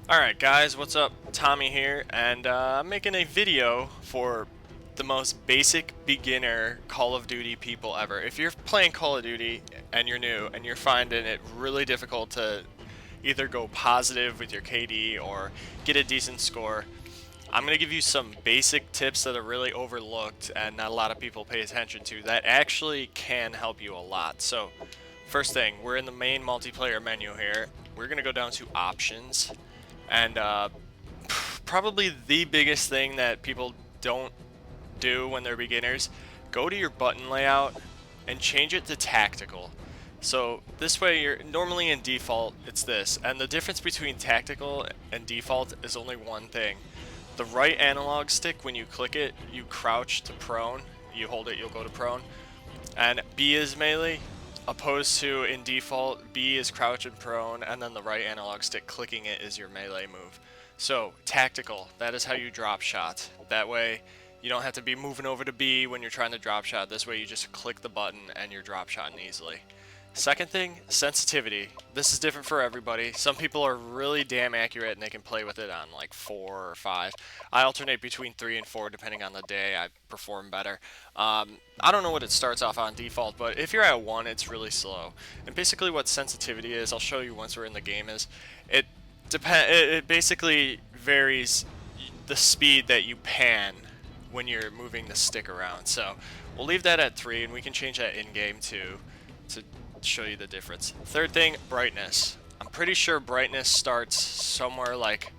Alright guys, what's up? Tommy here, and I'm making a video for the most basic beginner Call of Duty people ever. If you're playing Call of Duty and you're new and you're finding it really difficult to either go positive with your KD or get a decent score, I'm going to give you some basic tips that are really overlooked and not a lot of people pay attention to that actually can help you a lot. So, first thing, we're in the main multiplayer menu here. We're going to go down to options. And probably the biggest thing that people don't do when they're beginners, go to your button layout and change it to tactical. So this way, you're normally in default, it's this. And the difference between tactical and default is only one thing. The right analog stick, when you click it, you crouch to prone. You hold it, you'll go to prone. And B is melee, opposed to in default, B is crouch and prone, and then the right analog stick clicking it is your melee move. So, tactical, that is how you drop shot. That way, you don't have to be moving over to B when you're trying to drop shot. This way you just click the button and you're drop shotting easily. Second thing, sensitivity. This is different for everybody. Some people are really damn accurate and they can play with it on like 4 or 5. I alternate between 3 and 4 depending on the day. I perform better. I don't know what it starts off on default, but if you're at 1, it's really slow. And basically what sensitivity is, I'll show you once we're in the game, is it basically varies the speed that you pan when you're moving the stick around. So we'll leave that at 3 and we can change that in-game too to show you the difference. Third thing, brightness. I'm pretty sure brightness starts somewhere like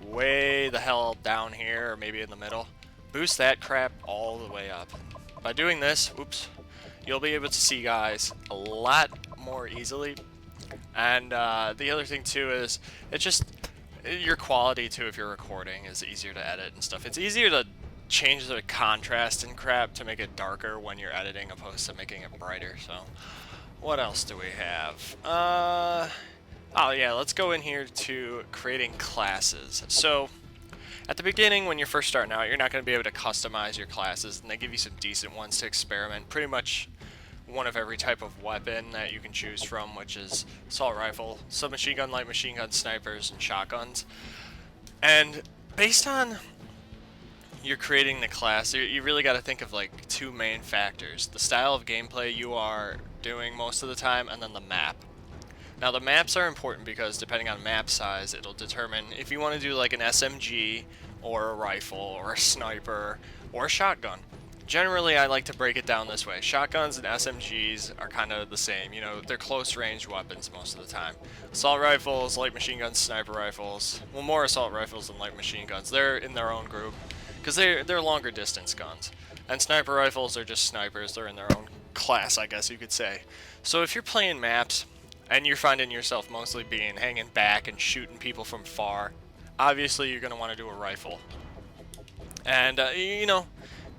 way the hell down here or maybe in the middle. Boost that crap all the way up. By doing this, oops, you'll be able to see guys a lot more easily. And the other thing too is it's just your quality too. If you're recording, is easier to edit and stuff. It's easier to change the contrast and crap to make it darker when you're editing opposed to making it brighter. So what else do we have? Oh yeah, let's go in here to creating classes. So at the beginning, when you're first starting out, you're not going to be able to customize your classes, and they give you some decent ones to experiment. Pretty much one of every type of weapon that you can choose from, which is assault rifle, submachine gun, light machine gun, snipers, and shotguns. And based on you're creating the class, you really got to think of like 2 main factors: the style of gameplay you are doing most of the time, and then the map. Now the maps are important because depending on map size, it'll determine if you want to do like an SMG or a rifle or a sniper or a shotgun. Generally, I like to break it down this way. Shotguns and SMGs are kind of the same. You know, they're close range weapons most of the time. Assault rifles, light machine guns, sniper rifles. Well, more assault rifles than light machine guns. They're in their own group because they're longer distance guns. And sniper rifles are just snipers. They're in their own class, I guess you could say. So if you're playing maps and you're finding yourself mostly being hanging back and shooting people from far, obviously you're going to want to do a rifle. And, you know,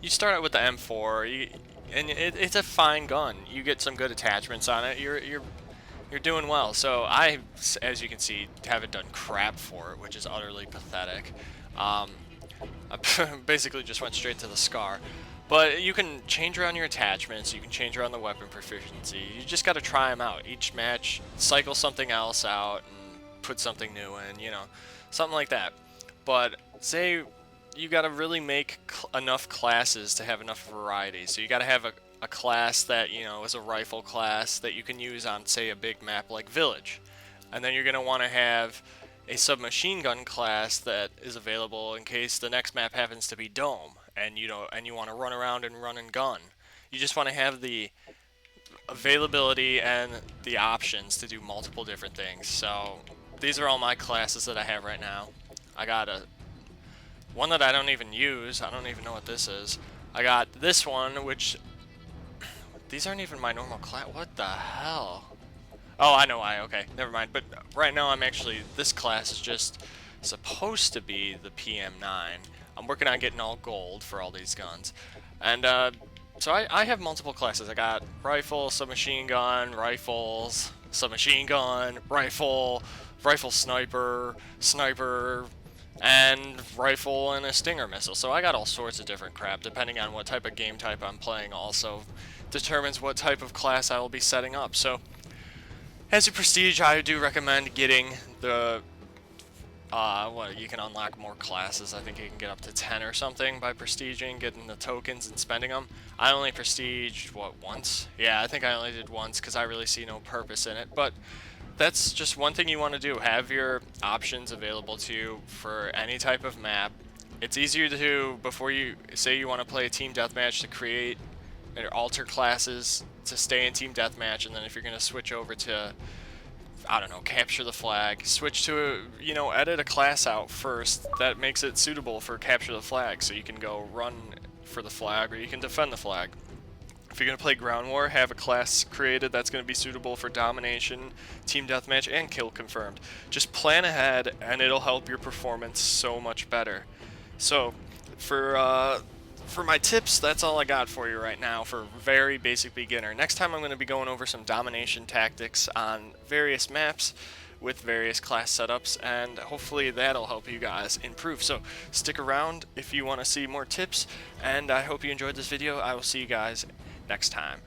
you start out with the M4, and it's a fine gun. You get some good attachments on it. You're doing well. So I, as you can see, haven't done crap for it, which is utterly pathetic. I basically just went straight to the SCAR. But you can change around your attachments. You can change around the weapon proficiency. You just got to try them out. Each match, cycle something else out and put something new in. You know, something like that. But say you got to really make enough classes to have enough variety. So you got to have a class that, you know, is a rifle class that you can use on, say, a big map like Village. And then you're going to want to have a submachine gun class that is available in case the next map happens to be Dome, and you want to run around and run and gun. You just want to have the availability and the options to do multiple different things. So these are all my classes that I have right now. I got one that I don't even use. I don't even know what this is. I got this one, which these aren't even my normal class. What the hell? Oh, I know why. Okay, never mind. But right now this class is just supposed to be the PM9. I'm working on getting all gold for all these guns. And so I have multiple classes. I got rifle, submachine gun, rifles, submachine gun, rifle, sniper, and rifle and a Stinger missile. So I got all sorts of different crap depending on what type of game type I'm playing. Also determines what type of class I will be setting up. So as a prestige, I do recommend getting the what, you can unlock more classes. I think you can get up to 10 or something by prestiging, getting the tokens and spending them. I only prestiged, what, once? Yeah, I think I only did once because I really see no purpose in it. But that's just one thing you want to do. Have your options available to you for any type of map. It's easier to, before you say you want to play a team deathmatch, to create or alter classes to stay in team deathmatch, and then if you're going to switch over to, I don't know, capture the flag, switch to, you know, edit a class out first that makes it suitable for capture the flag, so you can go run for the flag or you can defend the flag. If you're going to play ground war, have a class created that's going to be suitable for domination, team deathmatch, and kill confirmed. Just plan ahead and it'll help your performance so much better. So for my tips, that's all I got for you right now for very basic beginner. Next time I'm going to be going over some domination tactics on various maps with various class setups, and hopefully that'll help you guys improve. So stick around if you want to see more tips, and I hope you enjoyed this video. I will see you guys next time.